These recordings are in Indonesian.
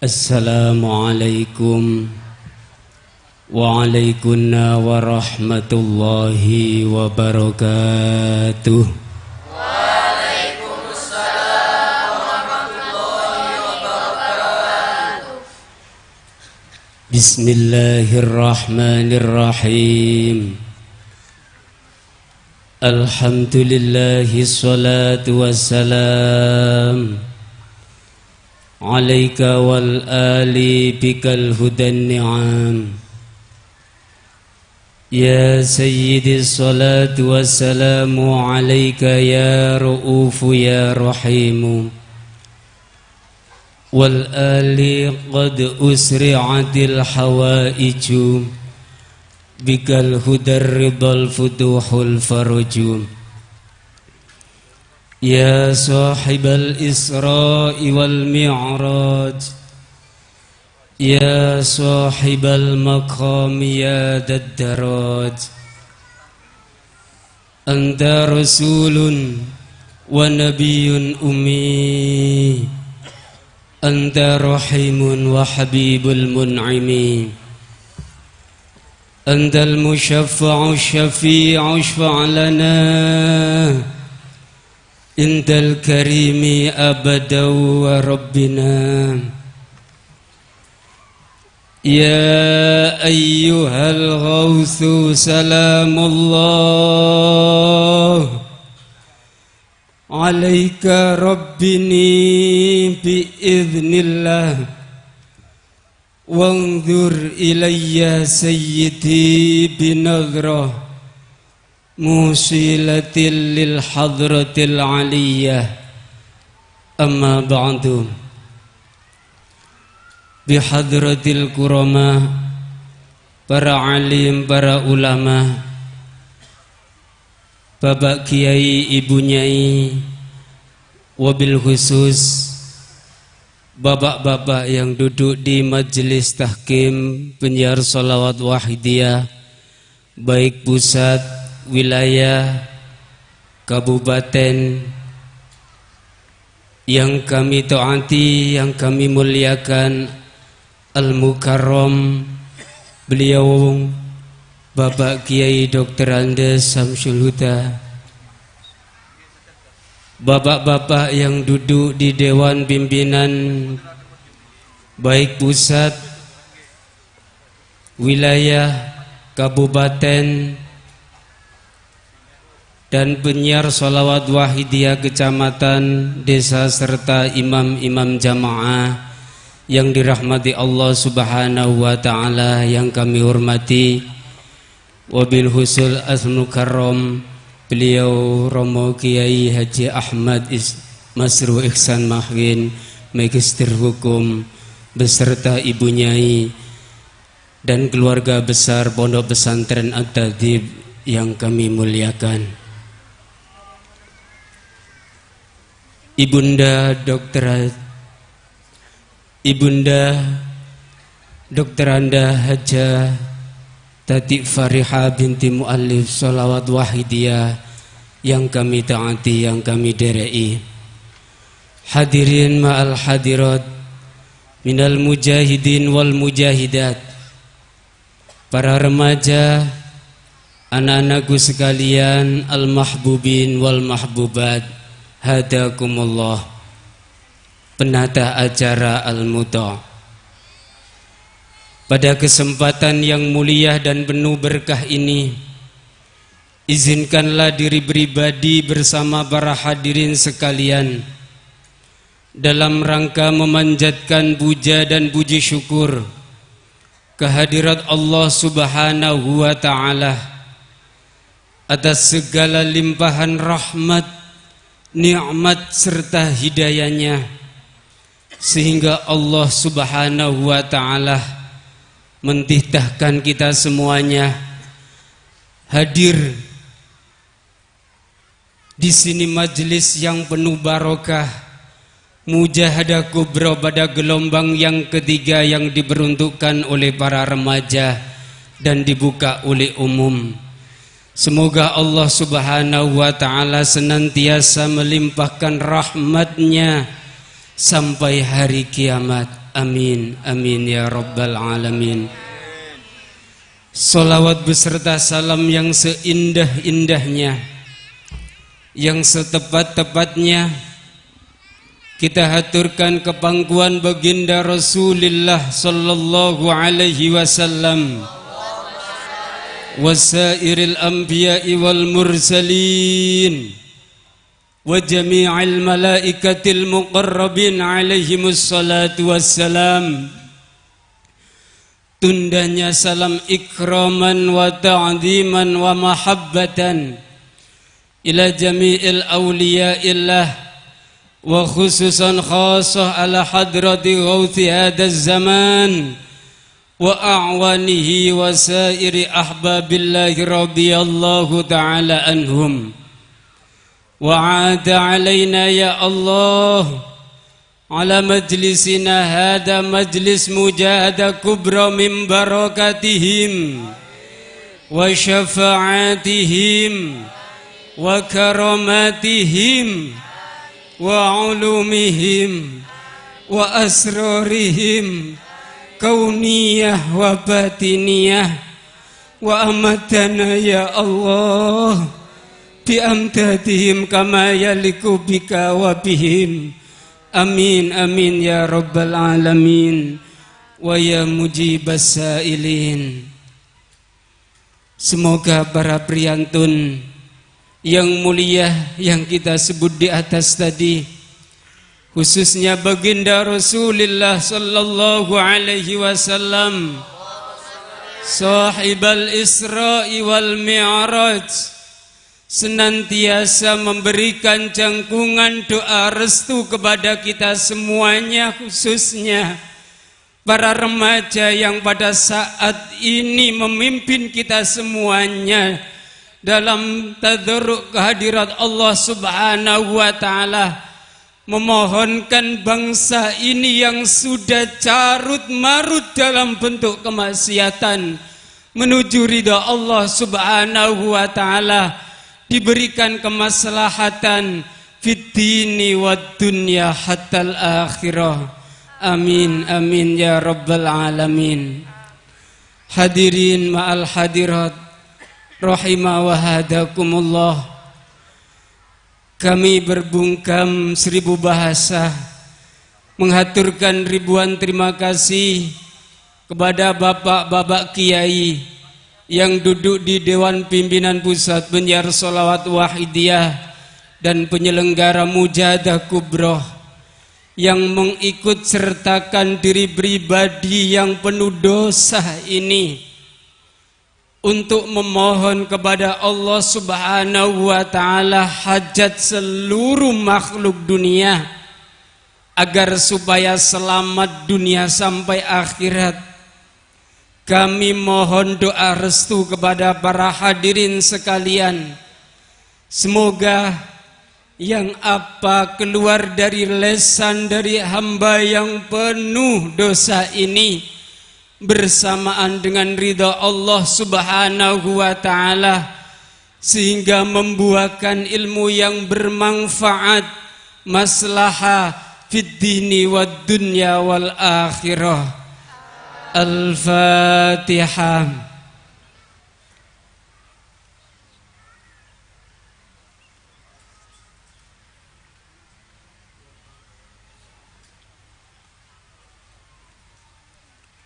Assalamualaikum waalaikumsalam warahmatullahi wabarakatuh. Waalaikumsalam warahmatullahi wabarakatuh. Bismillahirrahmanirrahim. Alhamdulillahi salatu wassalam alaika wal ali bikal hudan ni'am. Ya sayyidi salatu wassalamu alaika ya ra'ufu ya rahimu. Wal ali qad usri'atil hawaiju bikal hudar ridal futuhul farujum. Ya sahibal Isra'i wal Mi'raj, ya sahibal maqam ya daddaraj. Anta rasulun wa nabiyyun ummi, anta rahimun wa habibul mun'imi. Antal musyaffa'u syafi'u syfa' lana Indal karimi abadaw wa rabbina. Ya ayyuhal ghawthu salamullah alaika rabbini biiznillah. Wanzur ilayya sayyidi binadhrah musilatil lil hadratil aliyah. Amma ba'du. Bihadratil kurama, para alim, para ulama, bapak kiai, ibu nyai, wabil khusus bapak-bapak yang duduk di majelis tahkim penyiar sholawat wahidiyah, baik pusat, wilayah, kabupaten, yang kami taati, yang kami muliakan, Al-Mukarram, beliau Bapak Kiai Dr. Andes Samsul Huda, bapak-bapak yang duduk di Dewan Pimpinan baik pusat, wilayah, kabupaten, dan penyiar sholawat wahidiyah kecamatan, desa, serta imam-imam jamaah yang dirahmati Allah subhanahu wa ta'ala, yang kami hormati. Wabil husul Al-Mukarram, beliau Romo Kiai Haji Ahmad Masru Ihsan Mahin, Magister Hukum, beserta Ibu Nyai dan keluarga besar Pondok Pesantren At-Tadib yang kami muliakan. Ibunda Dr. Anda Hajah Tati Fariha binti Mu'allif sholawat wahidiyah yang kami taati, yang kami derei. Hadirin ma'al hadirat minal mujahidin wal mujahidat, para remaja, anak-anakku sekalian, al-mahbubin wal mahbubat, hadakumullah. Penata acara Al-Muta, pada kesempatan yang mulia dan penuh berkah ini, izinkanlah diri pribadi bersama para hadirin sekalian dalam rangka memanjatkan puja dan puji syukur kehadirat Allah subhanahu wa ta'ala atas segala limpahan rahmat, nikmat serta hidayahnya, sehingga Allah subhanahu wa ta'ala mentitahkan kita semuanya hadir di sini, majelis yang penuh barokah, mujahadah kubra pada gelombang yang ketiga yang diperuntukkan oleh para remaja dan dibuka oleh umum. Semoga Allah subhanahu wa ta'ala senantiasa melimpahkan rahmatnya sampai hari kiamat. Amin, amin ya rabbal alamin. Salawat beserta salam yang seindah-indahnya, yang setepat-tepatnya kita haturkan ke pangkuan baginda Rasulullah sallallahu alaihi wasallam, wasairil anbiya'i wal mursalin wa jami'il malaikatil muqarrabin alaihimus salatu wassalam. Tundanya salam ikraman wa ta'ziman wa mahabbatan ila jami'il awliya'illah wa khususan khasah ala hadrati ghawthi hadaz zaman wa a'wanihi wa sairi ahbabillahi radiyallahu ta'ala anhum. وعاد علينا يا الله على مجلسنا هذا مجلس مجاهدة كبرى من بركاتهم وشفاعاتهم وكراماتهم وعلومهم وأسرارهم كونية وباطنية وأمتنا يا الله biamdadihim kama yaliku bika wa bihim. Amin amin ya rabbal alamin wa ya mujibas sailin. Semoga para priyantun yang mulia yang kita sebut di atas tadi, khususnya baginda Rasulullah sallallahu alaihi wasallam, sahibal Isra'i wal Mi'raj, senantiasa memberikan jangkungan doa restu kepada kita semuanya, khususnya para remaja yang pada saat ini memimpin kita semuanya dalam tadarruk kehadirat Allah Subhanahu wa taala, memohonkan bangsa ini yang sudah carut marut dalam bentuk kemaksiatan menuju ridha Allah Subhanahu wa taala, diberikan kemaslahatan fid dini wad dunya hatal akhirah. Amin amin ya rabbal alamin. Hadirin ma'al hadirat rahimah wa hadakumullah. Kami berbungkam 1000 bahasa menghaturkan ribuan terima kasih kepada bapak-bapak kiai yang duduk di Dewan Pimpinan Pusat Penyiar Sholawat Wahidiyah dan penyelenggara Mujahadah Kubroh yang mengikut sertakan diri pribadi yang penuh dosa ini untuk memohon kepada Allah Subhanahu wa taala hajat seluruh makhluk dunia agar supaya selamat dunia sampai akhirat. Kami mohon doa restu kepada para hadirin sekalian. Semoga yang apa keluar dari lesan dari hamba yang penuh dosa ini bersamaan dengan ridha Allah Subhanahu wa taala, sehingga membuahkan ilmu yang bermanfaat, maslahah fid dini wad dunya wal akhirah. Al-Fatihah.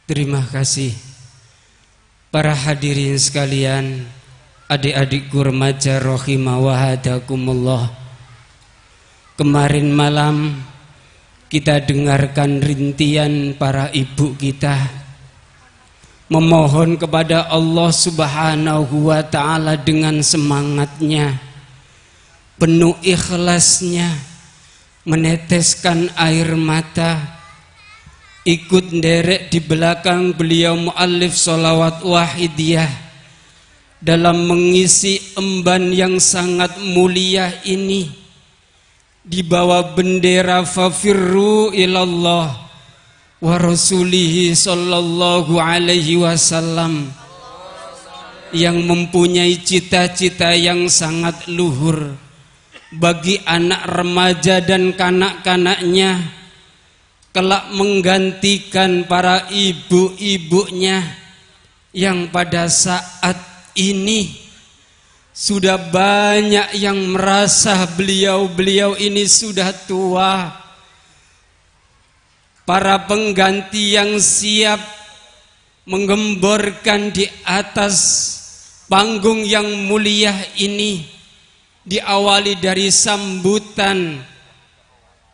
Terima kasih para hadirin sekalian, adik-adikku remaja rahimah wa hadakumullah. Kemarin malam kita dengarkan rintian para ibu kita memohon kepada Allah Subhanahu wa taala dengan semangatnya, penuh ikhlasnya, meneteskan air mata, ikut nderek di belakang beliau muallif sholawat wahidiyah dalam mengisi emban yang sangat mulia ini di bawah bendera fafirru ilallah wa rasulihi sallallahu alaihi wasallam, yang mempunyai cita-cita yang sangat luhur bagi anak remaja dan kanak-kanaknya, kelak menggantikan para ibu-ibunya yang pada saat ini sudah banyak yang merasa beliau-beliau ini sudah tua. Para pengganti yang siap menggemborkan di atas panggung yang mulia ini diawali dari sambutan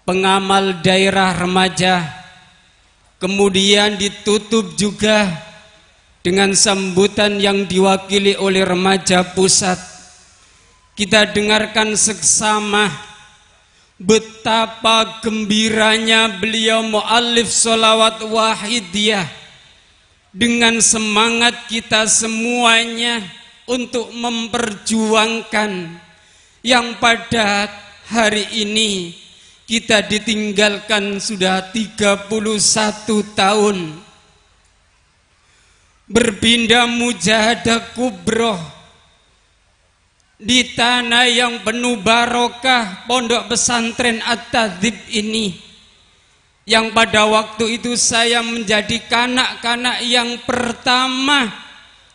pengamal daerah remaja, kemudian ditutup juga dengan sambutan yang diwakili oleh remaja pusat. Kita dengarkan seksama betapa gembiranya beliau muallif sholawat wahidiyah dengan semangat kita semuanya untuk memperjuangkan yang pada hari ini kita ditinggalkan sudah 31 tahun. Berpindah mujahadah kubroh di tanah yang penuh barokah pondok pesantren At-Tadzib ini, yang pada waktu itu saya menjadi kanak-kanak yang pertama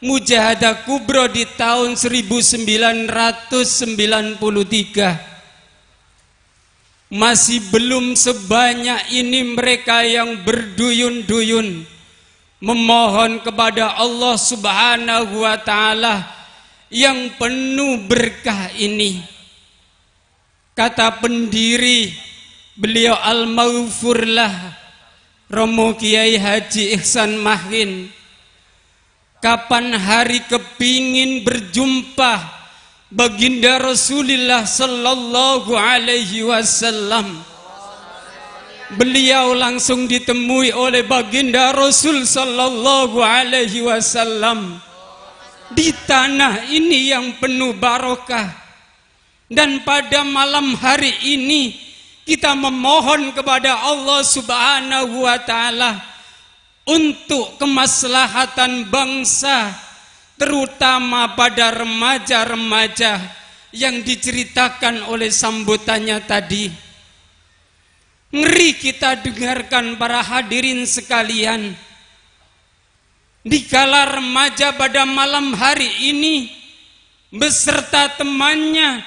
mujahadah kubroh di tahun 1993. Masih belum sebanyak ini mereka yang berduyun-duyun memohon kepada Allah Subhanahu wa Ta'ala yang penuh berkah ini. Kata pendiri beliau Al-Maghfurlah Romo Kiai Haji Ihsan Mahin, kapan hari kepingin berjumpa baginda Rasulullah sallallahu alaihi wasallam, beliau langsung ditemui oleh baginda Rasul sallallahu alaihi wasallam di tanah ini yang penuh barokah. Dan pada malam hari ini kita memohon kepada Allah Subhanahu wa Ta'ala untuk kemaslahatan bangsa, terutama pada remaja-remaja yang diceritakan oleh sambutannya tadi. Ngeri kita dengarkan para hadirin sekalian, dikala remaja pada malam hari ini beserta temannya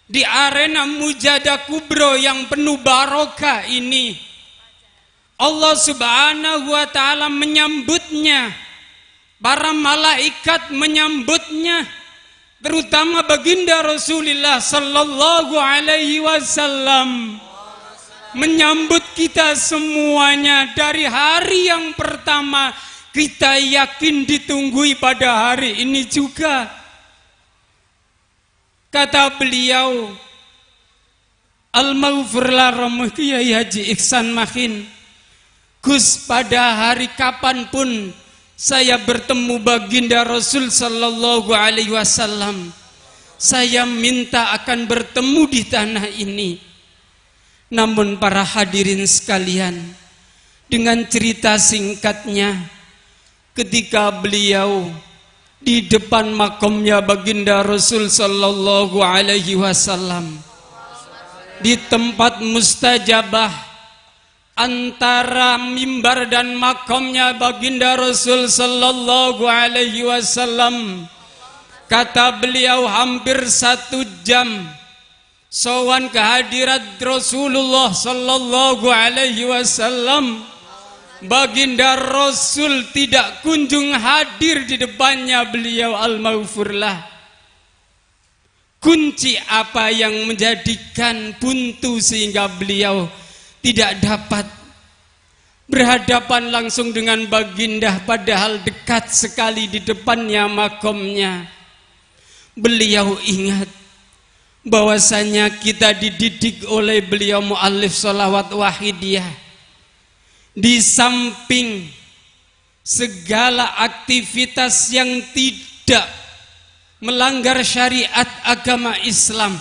di arena mujahadah kubro yang penuh barokah ini, Allah Subhanahu wa Ta'ala menyambutnya, para malaikat menyambutnya, terutama baginda Rasulullah sallallahu alaihi wasallam menyambut kita semuanya dari hari yang pertama kita yakin ditunggui pada hari ini juga. Kata beliau Al-Maghfurlah Romo Kiai Haji Ihsan Mahin, Gus, pada hari kapanpun saya bertemu baginda Rasul sallallahu alaihi wasallam, saya minta akan bertemu di tanah ini. Namun para hadirin sekalian, dengan cerita singkatnya, ketika beliau di depan makamnya baginda Rasul sallallahu alaihi wasallam, di tempat mustajabah antara mimbar dan makamnya baginda Rasul sallallahu alaihi wasallam, kata beliau hampir 1 jam sowan kehadirat Rasulullah sallallahu alaihi wasallam, baginda Rasul tidak kunjung hadir di depannya beliau Al-Maghfurlah. Kunci apa yang menjadikan buntu sehingga beliau tidak dapat berhadapan langsung dengan baginda padahal dekat sekali di depannya makamnya? Beliau ingat bahwasanya kita dididik oleh beliau muallif sholawat wahidiyah, di samping segala aktivitas yang tidak melanggar syariat agama Islam,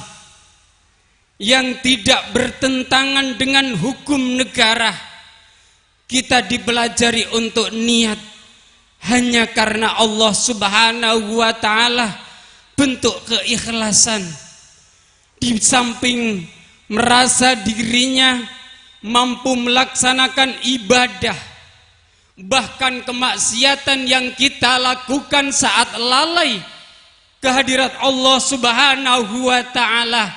yang tidak bertentangan dengan hukum negara, kita dipelajari untuk niat hanya karena Allah Subhanahu wa Ta'ala, bentuk keikhlasan. Di samping merasa dirinya mampu melaksanakan ibadah, bahkan kemaksiatan yang kita lakukan saat lalai kehadirat Allah Subhanahu wa ta'ala,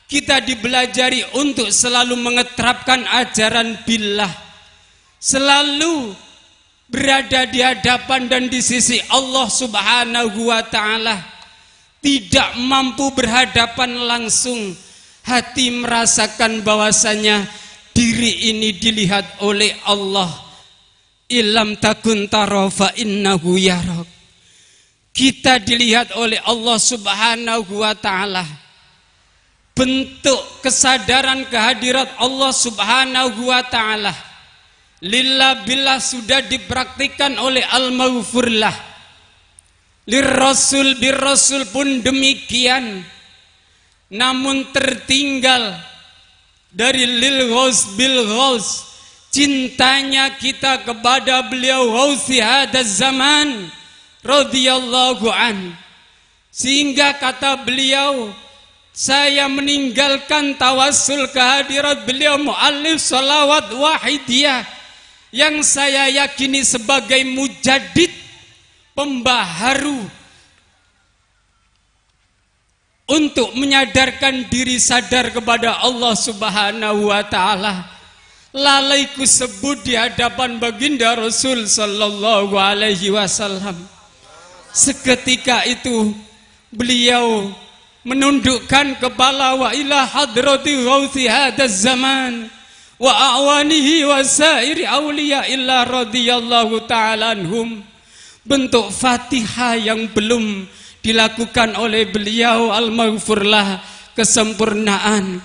kita dibelajari untuk selalu mengeterapkan ajaran billah, selalu berada di hadapan dan di sisi Allah Subhanahu wa ta'ala. Tidak mampu berhadapan langsung, hati merasakan bahwasanya diri ini dilihat oleh Allah. Ilam takun tara fa innahu yarak. Kita dilihat oleh Allah Subhanahu wa ta'ala. Bentuk kesadaran kehadirat Allah Subhanahu wa ta'ala lillah billah sudah dipraktikkan oleh al-maghfurlah. Lirrasul birrasul pun demikian. Namun tertinggal dari lil ghaus bil ghaus, cintanya kita kepada beliau ghausi hadaz zaman radhiyallahu an, sehingga kata beliau, saya meninggalkan tawassul kehadirat beliau muallif salawat wahidiyah yang saya yakini sebagai mujaddid, pembaharu untuk menyadarkan diri sadar kepada Allah Subhanahu wa ta'ala. Lalaiku sebut di hadapan baginda Rasul sallallahu alaihi wasallam. Seketika itu beliau menundukkan kepala wa ila hadrati ghauthi hadaz zaman wa a'wanihi wa sairi awliya illa radhiyallahu ta'ala anhum. Bentuk Fatihah yang belum dilakukan oleh beliau al-maghfurlah, kesempurnaan.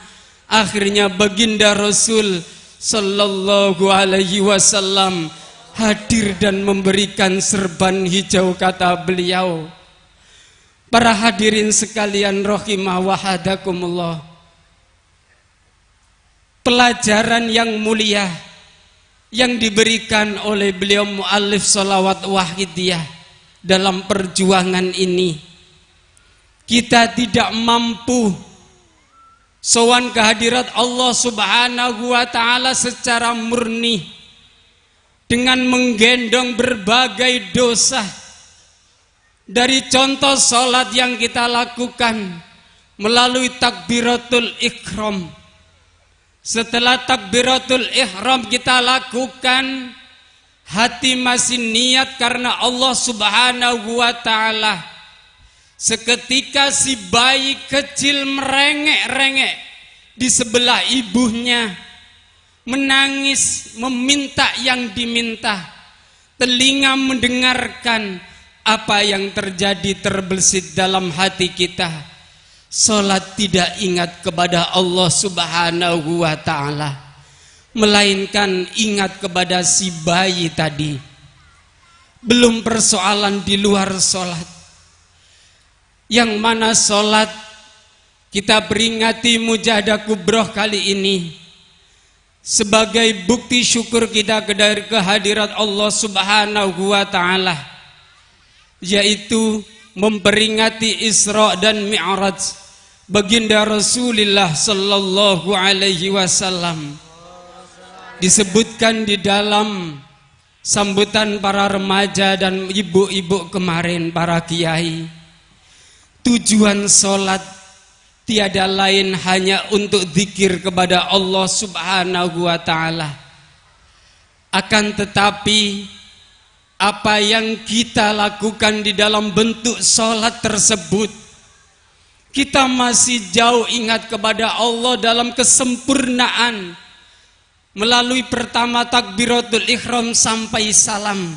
Akhirnya baginda Rasul sallallahu alaihi wasallam hadir dan memberikan serban hijau, kata beliau. Para hadirin sekalian rahimah wa hadakumullah, pelajaran yang mulia yang diberikan oleh beliau muallif salawat wahidiyah dalam perjuangan ini, kita tidak mampu sowan kehadirat Allah Subhanahu wa ta'ala secara murni dengan menggendong berbagai dosa. Dari contoh salat yang kita lakukan melalui takbiratul ihram, setelah takbiratul ihram kita lakukan, hati masih niat karena Allah Subhanahu wa ta'ala. Seketika si bayi kecil merengek-rengek di sebelah ibunya, menangis meminta yang diminta. Telinga mendengarkan apa yang terjadi, terbersit dalam hati kita. Salat tidak ingat kepada Allah Subhanahu wa ta'ala, melainkan ingat kepada si bayi tadi. Belum persoalan di luar salat, yang mana salat kita peringati mujahadah kubroh kali ini sebagai bukti syukur kita dari kehadirat Allah Subhanahu wa ta'ala, yaitu memperingati Isra dan Mi'raj baginda Rasulullah sallallahu alaihi wasallam. Disebutkan di dalam sambutan para remaja dan ibu-ibu kemarin, para kiai, tujuan salat tiada lain hanya untuk zikir kepada Allah Subhanahu wa ta'ala. Akan tetapi apa yang kita lakukan di dalam bentuk salat tersebut, kita masih jauh ingat kepada Allah dalam kesempurnaan melalui pertama takbiratul ihram sampai salam.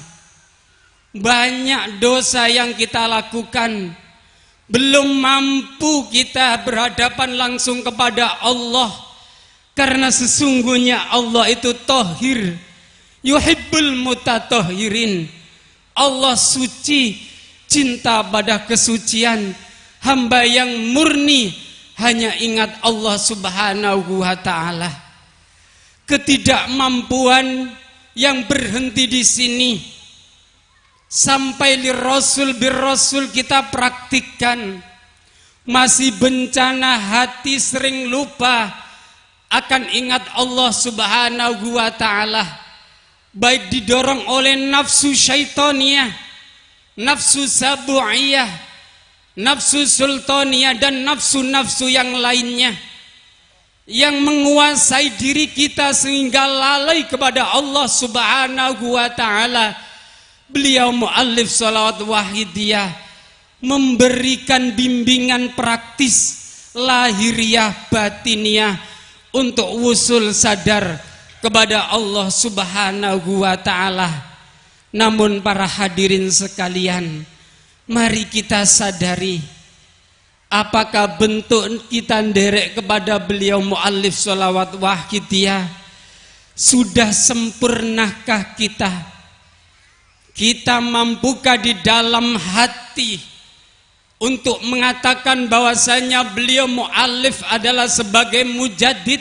Banyak dosa yang kita lakukan, belum mampu kita berhadapan langsung kepada Allah, karena sesungguhnya Allah itu tahir, yuhibbul mutatahhirin. Allah suci, cinta pada kesucian. Hamba yang murni hanya ingat Allah Subhanahu wa ta'ala. Ketidakmampuan yang berhenti di sini, sampai li rasul bir rasul kita praktikkan. Masih bencana hati sering lupa akan ingat Allah Subhanahu wa ta'ala, baik didorong oleh nafsu syaitaniyah, nafsu sabu'iyah, nafsu sultaniyah, dan nafsu-nafsu yang lainnya yang menguasai diri kita sehingga lalai kepada Allah Subhanahu wa ta'ala. Beliau muallif sholawat wahidiyah memberikan bimbingan praktis lahiriah batiniah untuk wusul sadar kepada Allah Subhanahu wa ta'ala. Namun para hadirin sekalian, mari kita sadari, apakah bentuk kita nderek kepada beliau muallif sholawat wahidiyah? Sudah sempurnakah kita? Kita mampukah di dalam hati untuk mengatakan bahwasanya beliau muallif adalah sebagai mujaddid,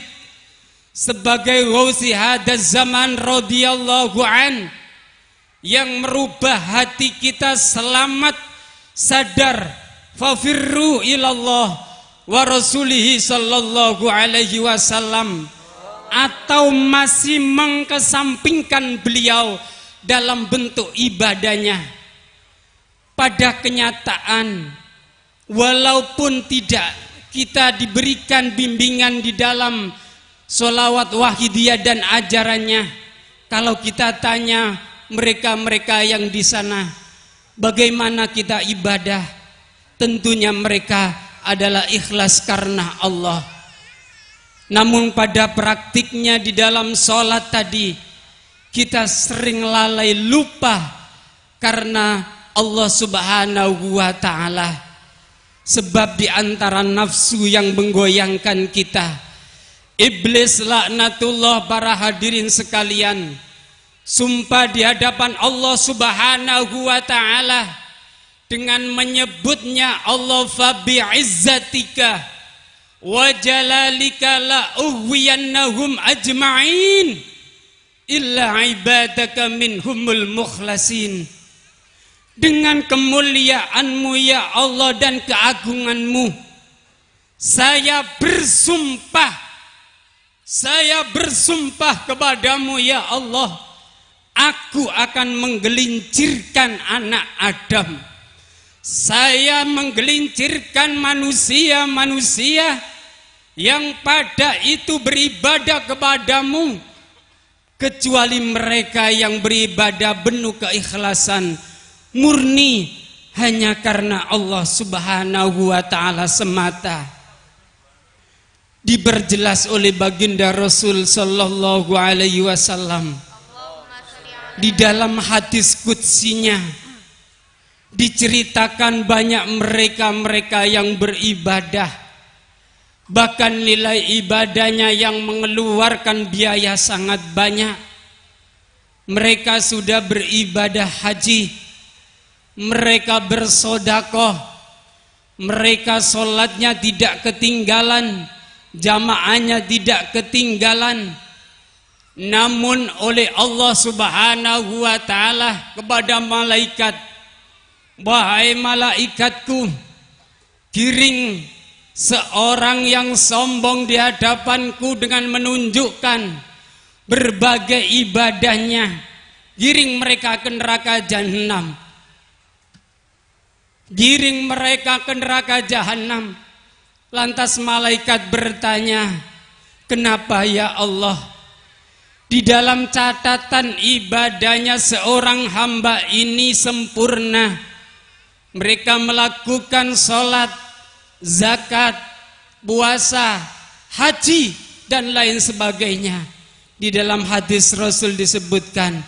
sebagai ghausi hadaz zaman radhiyallahu an, yang merubah hati kita selamat sadar, fafirru ilallah wa rasulihi sallallahu alaihi wasallam, atau masih mengkesampingkan beliau dalam bentuk ibadahnya? Pada kenyataan, walaupun tidak kita diberikan bimbingan di dalam sholawat wahidiyah dan ajarannya, kalau kita tanya mereka-mereka yang di sana, bagaimana kita ibadah? Tentunya mereka adalah ikhlas karena Allah. Namun pada praktiknya di dalam sholat tadi, kita sering lalai lupa karena Allah Subhanahu wa ta'ala. Sebab di antara nafsu yang menggoyangkan kita, iblis laknatullah, para hadirin sekalian, sumpah di hadapan Allah Subhanahu wa ta'ala dengan menyebutnya Allah, fa bi'izzatika wa jalalika la uhwiyannahum ajma'in illa ibadaka minhumul mukhlasin. Dengan kemuliaanmu ya Allah dan keagunganmu, saya bersumpah kepadamu ya Allah, aku akan menggelincirkan anak Adam, saya menggelincirkan manusia-manusia yang pada itu beribadah kepadamu, kecuali mereka yang beribadah penuh keikhlasan murni hanya karena Allah Subhanahu wa ta'ala semata. Diperjelas oleh baginda Rasul sallallahu alaihi wasallam di dalam hadis qudsinya, diceritakan banyak mereka-mereka yang beribadah, bahkan nilai ibadahnya yang mengeluarkan biaya sangat banyak. Mereka sudah beribadah haji, mereka bersodakoh, mereka sholatnya tidak ketinggalan, jamaahnya tidak ketinggalan. Namun oleh Allah Subhanahu wa ta'ala kepada malaikat, wahai malaikatku, giring seorang yang sombong di hadapanku dengan menunjukkan berbagai ibadahnya, giring mereka ke neraka jahanam, giring mereka ke neraka jahanam. Lantas malaikat bertanya, kenapa ya Allah? Di dalam catatan ibadahnya seorang hamba ini sempurna, mereka melakukan sholat, zakat, puasa, haji, dan lain sebagainya. Di dalam hadis Rasul disebutkan,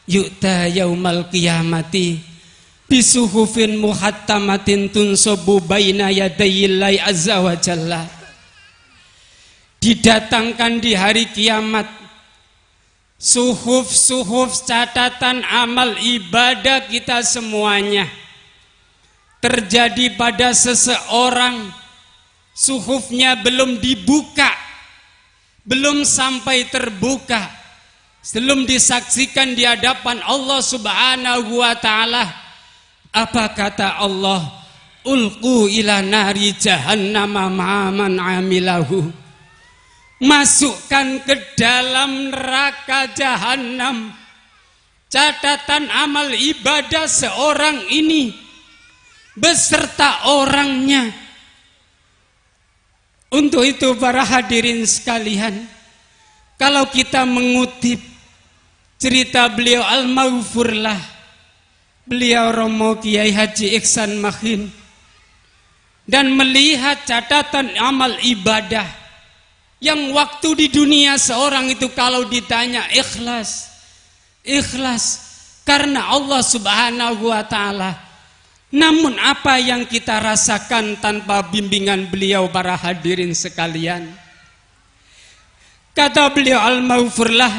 yu'ta yaumal qiyamati bisuhufin muhattamatin tunsobu baina yadayillahi azza wa jalla. Didatangkan di hari kiamat suhuf-suhuf catatan amal ibadah kita semuanya. Terjadi pada seseorang, suhufnya belum dibuka, belum sampai terbuka, belum disaksikan di hadapan Allah Subhanahu wa ta'ala. Apa kata Allah? Ulqu ila nari jahannama ma'aman amilahu. masukkan ke dalam neraka jahanam catatan amal ibadah seorang ini beserta orangnya. Untuk itu para hadirin sekalian, kalau kita mengutip cerita beliau Al-Maghfurlah, beliau Romo Kiai Haji Ihsan Mahin, dan melihat catatan amal ibadah yang waktu di dunia seorang itu kalau ditanya ikhlas karena Allah Subhanahu wa ta'ala. Namun apa yang kita rasakan tanpa bimbingan beliau para hadirin sekalian? Kata beliau Al-Maghfurlah,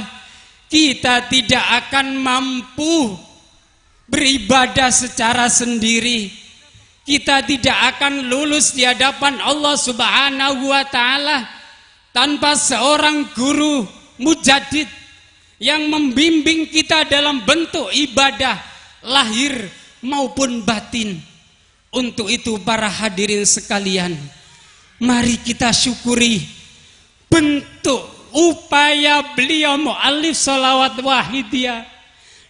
kita tidak akan mampu beribadah secara sendiri. Kita tidak akan lulus di hadapan Allah Subhanahu wa ta'ala tanpa seorang guru mujadid yang membimbing kita dalam bentuk ibadah lahir maupun batin. Untuk itu para hadirin sekalian, mari kita syukuri bentuk upaya beliau mu'allif sholawat wahidiyah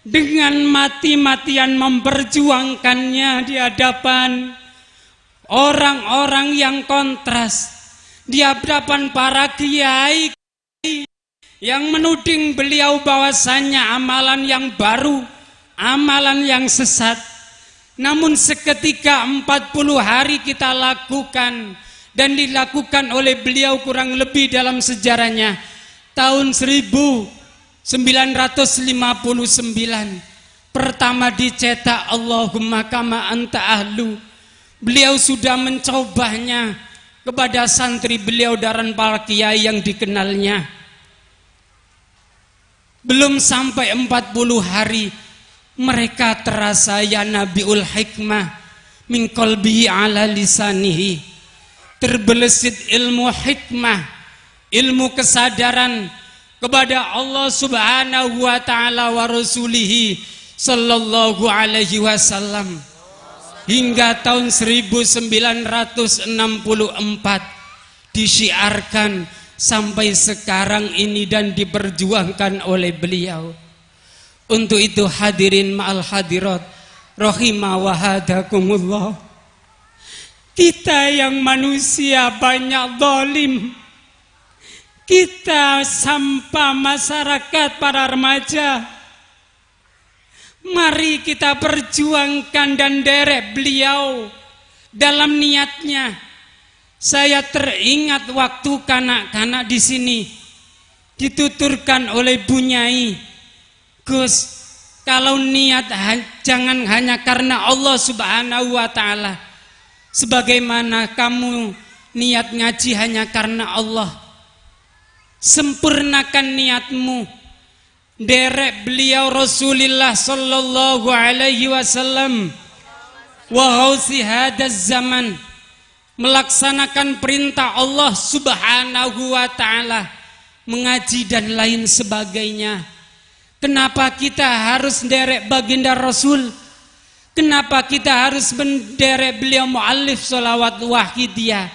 dengan mati-matian memperjuangkannya di hadapan orang-orang yang kontras, di hadapan para kiai yang menuding beliau bahwasannya amalan yang baru, amalan yang sesat. Namun seketika 40 hari kita lakukan, dan dilakukan oleh beliau kurang lebih dalam sejarahnya tahun 1959 pertama dicetak Allahumma kama anta ahlu. Beliau sudah mencobanya kepada santri beliau dan para kiai yang dikenalnya. Belum sampai 40 hari mereka terasa ya nabiul hikmah min qalbihi ala lisanihi, terbelesit ilmu hikmah, ilmu kesadaran kepada Allah Subhanahu wa ta'ala wa rasulihi sallallahu alaihi wasallam. Hingga tahun 1964 disyiarkan sampai sekarang ini dan diperjuangkan oleh beliau. Untuk itu hadirin ma'al hadirat rahimah wa hadakumullah, kita yang manusia banyak zalim, kita sampah masyarakat para remaja, mari kita perjuangkan dan derek beliau dalam niatnya. Saya teringat waktu kanak-kanak di sini dituturkan oleh Bu Nyai, Gus, kalau niat jangan hanya karena Allah Subhanahu wa ta'ala. Sebagaimana kamu niat ngaji hanya karena Allah, sempurnakan niatmu. Derek beliau Rasulullah sallallahu alaihi wasallam wa hausi hadaz zaman, melaksanakan perintah Allah Subhanahu wa ta'ala, mengaji dan lain sebagainya. Kenapa kita harus menderek baginda Rasul? Kenapa kita harus menderek beliau mu'allif sholawat wahidiyah?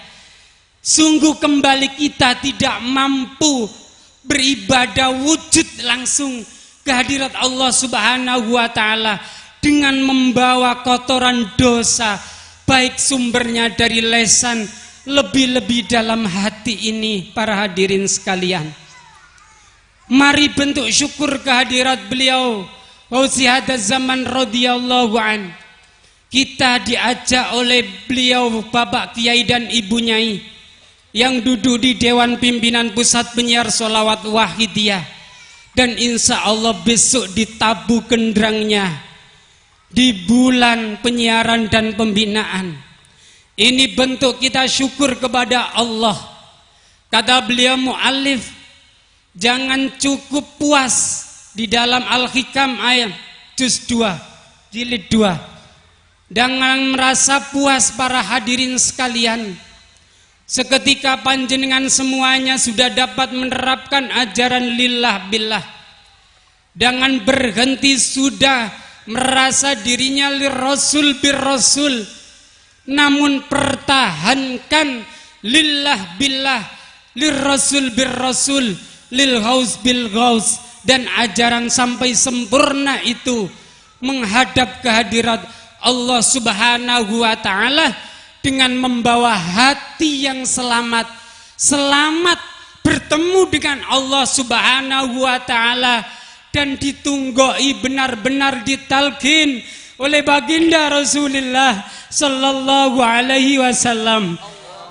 Sungguh kembali kita tidak mampu beribadah wujud langsung kehadirat Allah Subhanahu wa ta'ala dengan membawa kotoran dosa, baik sumbernya dari lesan, lebih-lebih dalam hati ini. Para hadirin sekalian, mari bentuk syukur kehadirat beliau Gausi hadaz zaman radhiyallahu an. Kita diajak oleh beliau Bapak Kiai dan Ibu Nyai yang duduk di Dewan Pimpinan Pusat Penyiar Sholawat Wahidiyah, dan insya Allah besok ditabuh genderangnya di bulan penyiaran dan pembinaan. Ini bentuk kita syukur kepada Allah. Kata beliau mu'allif, jangan cukup puas di dalam Al-Hikam ayat juz 2 jilid 2. Jangan merasa puas para hadirin sekalian. Seketika panjenengan semuanya sudah dapat menerapkan ajaran lillah billah. Jangan berhenti sudah merasa dirinya lirasul birrasul. Namun pertahankan lillah billah, lirrasul birrasul, lil ghaus bil ghaus, dan ajaran sampai sempurna itu menghadap kehadirat Allah Subhanahu wa taala dengan membawa hati yang selamat bertemu dengan Allah Subhanahu wa taala dan ditunggoi benar-benar ditalkin oleh baginda Rasulullah sallallahu alaihi wasallam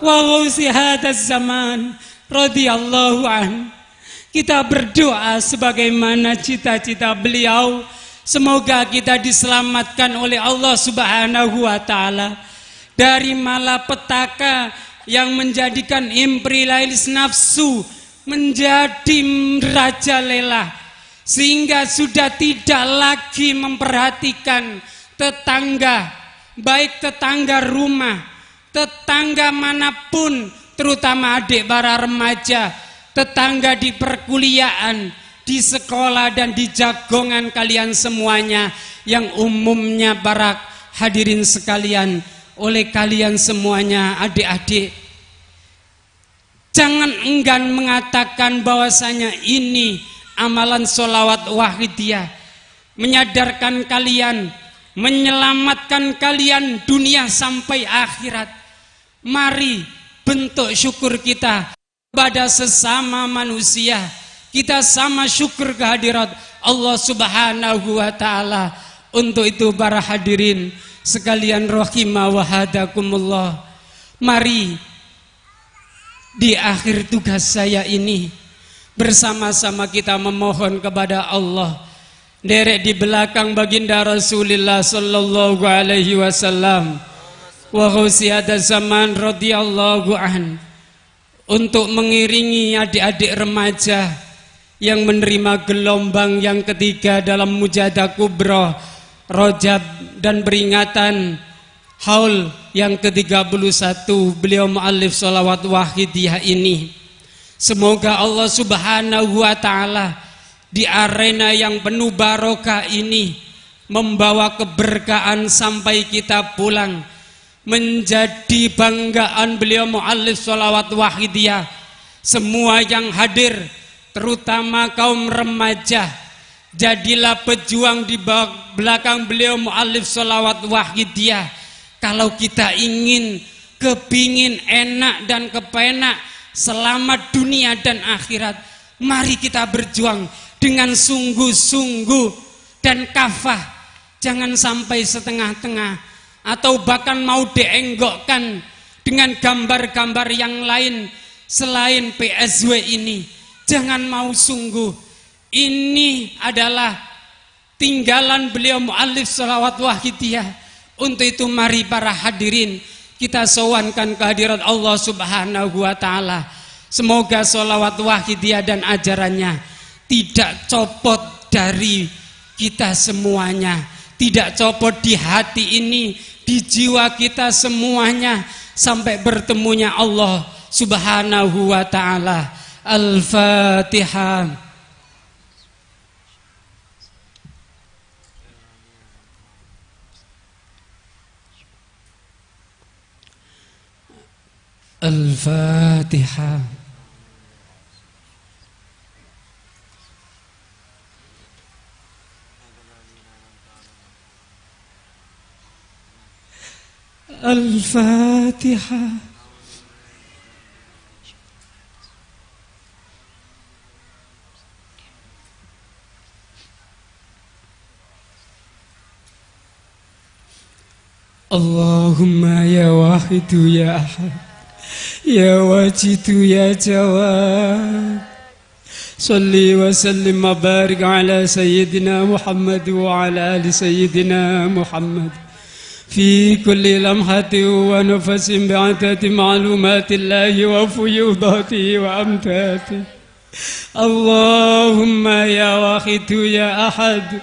wa ghusi hadzal zaman radhiyallahu an. Kita berdoa sebagaimana cita-cita beliau, semoga kita diselamatkan oleh Allah Subhanahu wa taala dari malapetaka yang menjadikan imperialis nafsu menjadi rajalela, sehingga sudah tidak lagi memperhatikan tetangga, baik tetangga rumah, tetangga manapun, terutama adik para remaja, tetangga di perkuliahan, di sekolah dan di jagongan kalian semuanya, yang umumnya para hadirin sekalian, oleh kalian semuanya adik-adik, jangan enggan mengatakan bahwasanya ini amalan sholawat wahidiyah, menyadarkan kalian, menyelamatkan kalian dunia sampai akhirat. Mari bentuk syukur kita pada sesama manusia, kita sama syukur kehadirat Allah Subhanahu wa taala. Untuk itu para hadirin sekalian rahimah wa hadakumullah, mari di akhir tugas saya ini bersama-sama kita memohon kepada Allah, derek di belakang baginda Rasulullah sallallahu alaihi wasallam wa ghusiada zaman radhiyallahu an, untuk mengiringi adik-adik remaja yang menerima gelombang yang ketiga dalam mujahadah kubra Rajab dan peringatan haul yang ke-31 beliau muallif sholawat wahidiyah ini. Semoga Allah Subhanahu wa taala di arena yang penuh barokah ini membawa keberkahan sampai kita pulang, menjadi banggaan beliau muallif sholawat wahidiyah. Semua yang hadir, terutama kaum remaja, jadilah pejuang di belakang beliau muallif sholawat wahidiyah. Kalau kita ingin kepingin enak dan kepenak, selamat dunia dan akhirat, mari kita berjuang dengan sungguh-sungguh dan kafah. Jangan sampai setengah-tengah atau bahkan mau dienggokkan dengan gambar-gambar yang lain selain PSW ini. Jangan mau sungguh. Ini adalah tinggalan beliau muallif sholawat wahidiyah. Untuk itu mari para hadirin kita sowankan kehadirat Allah Subhanahu wa taala. Semoga sholawat wahidiyah dan ajarannya tidak copot dari kita semuanya, tidak copot di hati ini, di jiwa kita semuanya, sampai bertemunya Allah Subhanahu wa taala. Al-Fatihah. Al-Fatihah. Al-Fatihah. Allahumma ya wahidu ya ahad, ya wajidu ya jawad, salli wa sallim wa barik ala sayyidina Muhammad wa ala ali sayyidina Muhammad fi kulli lamhati wa nafasin bi'adati ma'lumatillahi wa fuyudatihi wa amtati. Allahumma ya wahidu ya ahad,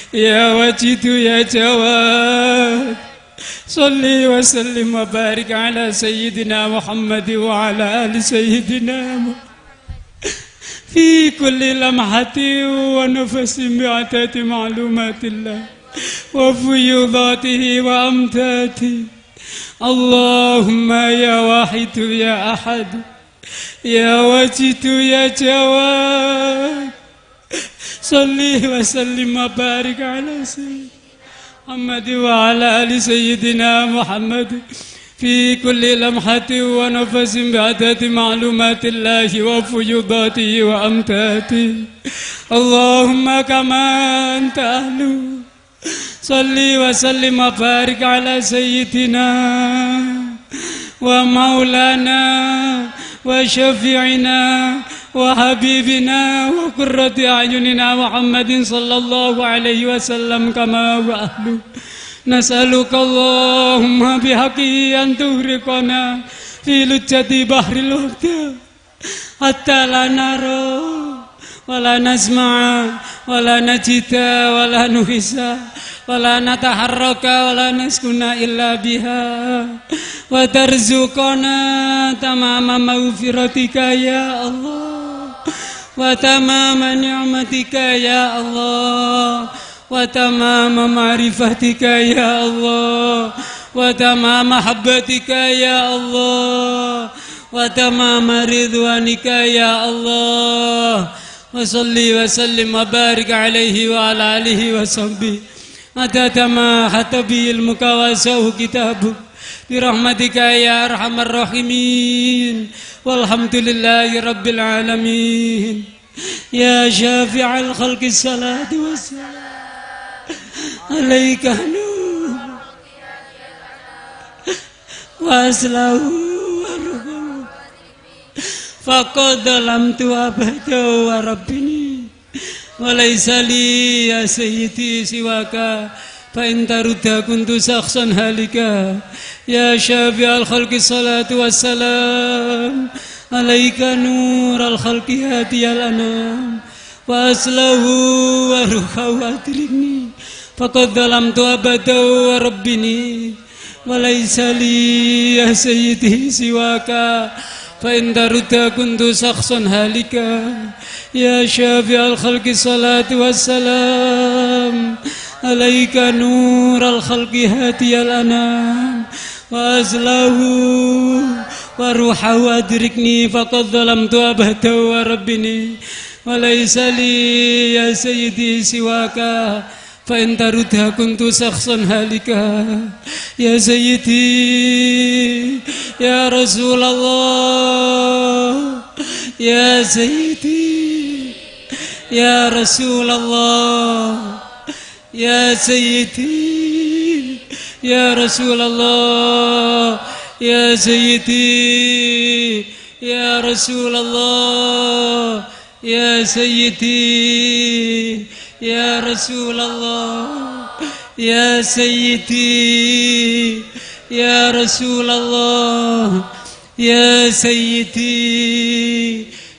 ya wajidu ya jawad, salli wa sallim wa barik ala sayyidina Muhammad wa ala ali sayyidina Muhammad fi kulli lamhati wa nafasin bi'adati ma'lumatillah wa fuyudatihi wa amtati. Allahumma ya wahidu ya ahad, يا واجد يا جواد صلي وسلم وبارك على سيدنا محمد وعلى آل سيدنا محمد في كل لمحة ونفس بعدد معلومات الله وفيوضاته وأمتاته اللهم كما أنت أهله صلي وسلم وبارك على سيدنا ومولانا وشفيعنا وحبيبنا وقرة أعيننا محمد صلى الله عليه وسلم كما هو أهله نسألك اللهم بحقه أن تغرقنا في لجة بحر الوقت حتى لا نرى ولا نسمع ولا نجد ولا نحس ولا نتحرك ولا نسكن إلا بها وترزقنا تمام مغفرتك يا الله وتمام نعمتك يا الله وتمام معرفتك يا الله وتمام محبتك يا الله وتمام رضوانك يا الله وصلي وسلم وبارك عليه وعلى آله وصحبه عدد ما حتى به المكواسه كتابه برحمتك يا أرحم الراحمين والحمد لله رب العالمين يا شافع الخلق الصلاة والسلام عليك نور وأسله ورحمه فقد ظلمت أبدا وربني وليس لي يا سيدي سواك فإن ترد كنت شخصا هالكا يا شافع الخلق الصلاة والسلام عليك نور الخلق هادي الأنام وأسله وروحه وأدركني فقد ظلمت أبدا وربني وليس لي يا سيدي سواك فإن ترد كنت شخصا هالكا يا شافع الخلق الصلاة والسلام عليك نور الخلق هادي الأنام وأزله وروحه أدركني فقد ظلمت أبدا وربني وليس لي يا سيدي سواك فإن تردها كنت شخصا هالكا يا سيدي يا رسول الله يا سيدي يا رسول الله يا سيدي يا رسول الله يا سيدي يا رسول الله يا سيدي يا رسول الله يا سيدي يا رسول الله يا سيدي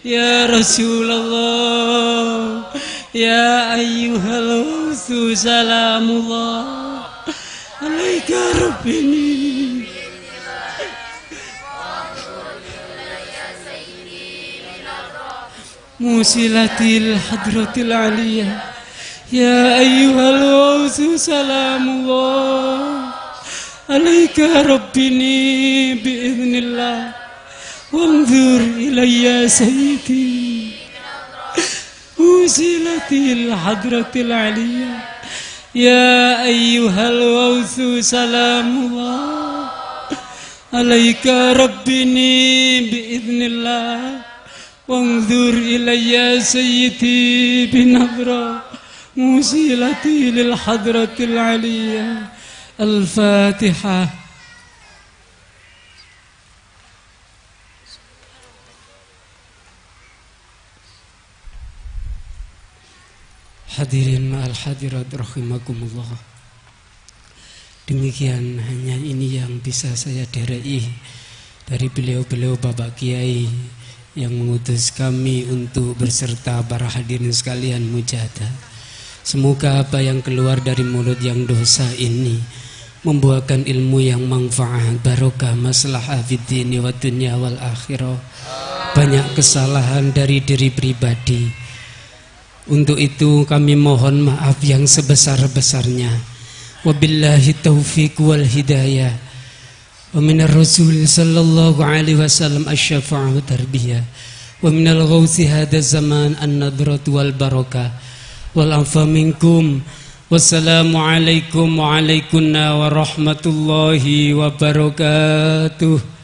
يا رسول الله يا أيها الغوث سلام الله عليك ربني موصلتي الحضرة العلية يا أيها الغوث سلام الله عليك ربني بإذن الله وانظر إلي يا سيدي موصلتي الحضرة العلية يا أيها الغوث سلام الله عليك ربني بإذن الله وانظر إلي يا سيدي بنظرة موصلتي للحضرة العلية الفاتحة. Hadirin ma'al hadirat rahimakumullah. Demikian hanya ini yang bisa saya derei dari beliau-beliau Bapak Kiai yang mengutus kami untuk berserta para hadirin sekalian mujahadah. Semoga apa yang keluar dari mulut yang dosa ini membuahkan ilmu yang manfaat, barokah, maslahah fid dini wa dunya wal akhirah. Banyak kesalahan dari diri pribadi. Untuk itu kami mohon maaf yang sebesar-besarnya. Wabillahi taufiq wal hidayah. ومن الرسول صلى الله عليه وسلم الشفاعة والتربية ومن الغوث هذا الزمان النضرة والبركة والعفو منكم والسلام عليكم وعليكم ورحمة الله وبركاته.